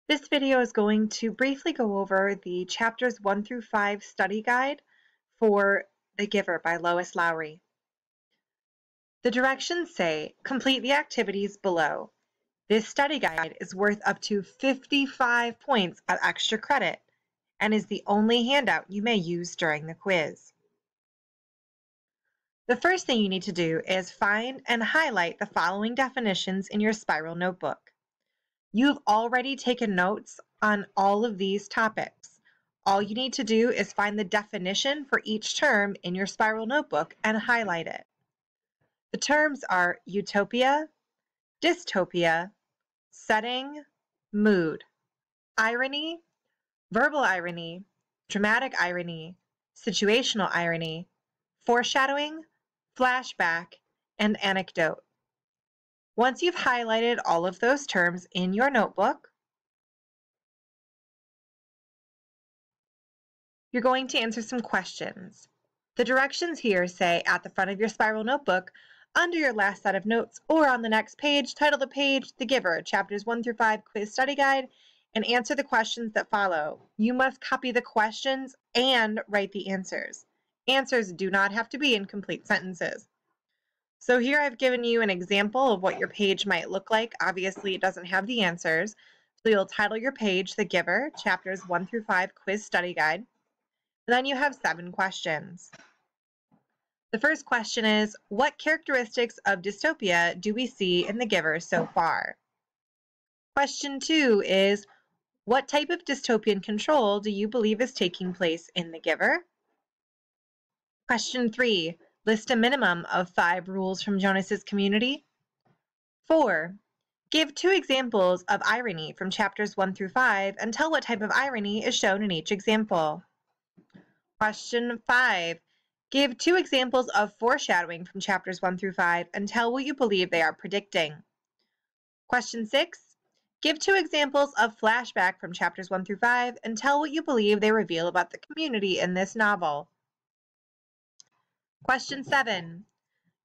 This video is going to briefly go over the chapters 1 through 5 study guide for The Giver by Lois Lowry. The directions say, complete the activities below. This study guide is worth up to 55 points of extra credit and is the only handout you may use during the quiz. The first thing you need to do is find and highlight the following definitions in your spiral notebook. You've already taken notes on all of these topics. All you need to do is find the definition for each term in your spiral notebook and highlight it. The terms are utopia, dystopia, setting, mood, irony, verbal irony, dramatic irony, situational irony, foreshadowing, flashback, and anecdote. Once you've highlighted all of those terms in your notebook, you're going to answer some questions. The directions here say at the front of your spiral notebook, under your last set of notes, or on the next page, title the page, The Giver, chapters 1 through 5 quiz study guide, and answer the questions that follow. You must copy the questions and write the answers. Answers do not have to be in complete sentences. So here I've given you an example of what your page might look like. Obviously, it doesn't have the answers. So you'll title your page, The Giver, chapters 1 through 5 quiz study guide. And then you have 7 questions. The first question is, what characteristics of dystopia do we see in The Giver so far? Question 2 is, what type of dystopian control do you believe is taking place in The Giver? Question 3, list a minimum of 5 rules from Jonas's community. 4, give 2 examples of irony from chapters 1 through 5 and tell what type of irony is shown in each example. Question 5, give 2 examples of foreshadowing from chapters 1 through 5 and tell what you believe they are predicting. Question 6, give 2 examples of flashback from chapters 1 through 5 and tell what you believe they reveal about the community in this novel. Question 7,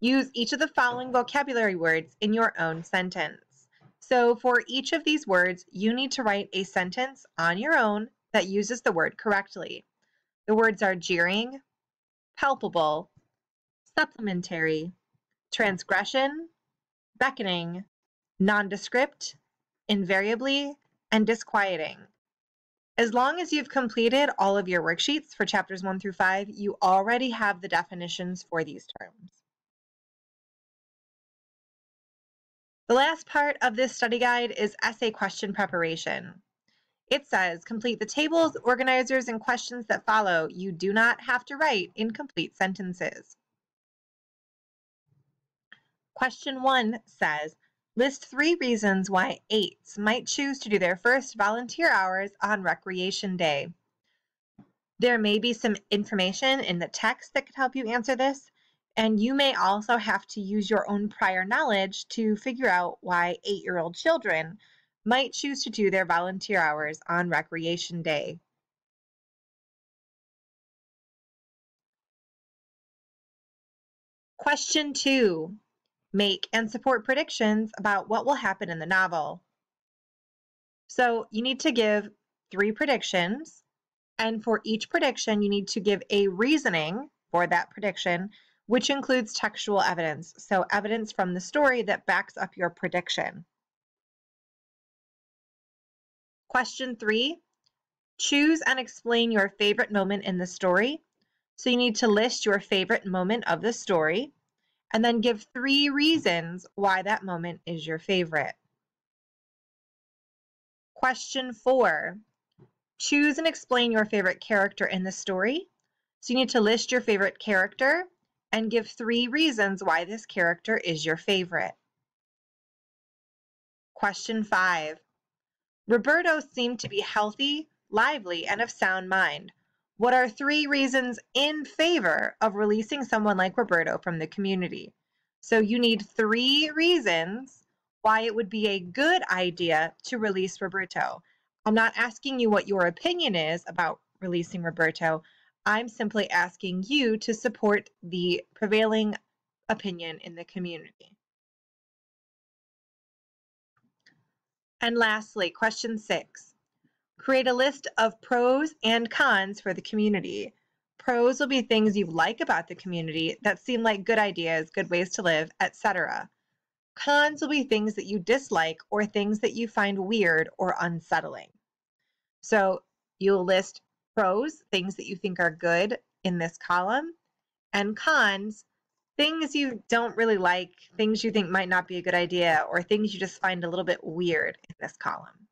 use each of the following vocabulary words in your own sentence. So for each of these words, you need to write a sentence on your own that uses the word correctly. The words are jeering, palpable, supplementary, transgression, beckoning, nondescript, invariably, and disquieting. As long as you've completed all of your worksheets for chapters 1 through 5, you already have the definitions for these terms. The last part of this study guide is essay question preparation. It says, complete the tables, organizers, and questions that follow. You do not have to write incomplete sentences. Question 1 says, list 3 reasons why 8s might choose to do their first volunteer hours on Recreation Day. There may be some information in the text that could help you answer this, and you may also have to use your own prior knowledge to figure out why 8-year-old children might choose to do their volunteer hours on Recreation Day. Question 2. Make and support predictions about what will happen in the novel. So you need to give 3 predictions, and for each prediction you need to give a reasoning for that prediction, which includes textual evidence, so evidence from the story that backs up your prediction. Question 3, choose and explain your favorite moment in the story. So you need to list your favorite moment of the story, and then give 3 reasons why that moment is your favorite. Question 4, choose and explain your favorite character in the story. So you need to list your favorite character and give 3 reasons why this character is your favorite. Question 5, Roberto seemed to be healthy, lively, and of sound mind. What are 3 reasons in favor of releasing someone like Roberto from the community? So you need 3 reasons why it would be a good idea to release Roberto. I'm not asking you what your opinion is about releasing Roberto. I'm simply asking you to support the prevailing opinion in the community. And lastly, question 6. Create a list of pros and cons for the community. Pros will be things you like about the community that seem like good ideas, good ways to live, etc. Cons will be things that you dislike or things that you find weird or unsettling. So you'll list pros, things that you think are good in this column, and cons, things you don't really like, things you think might not be a good idea, or things you just find a little bit weird in this column.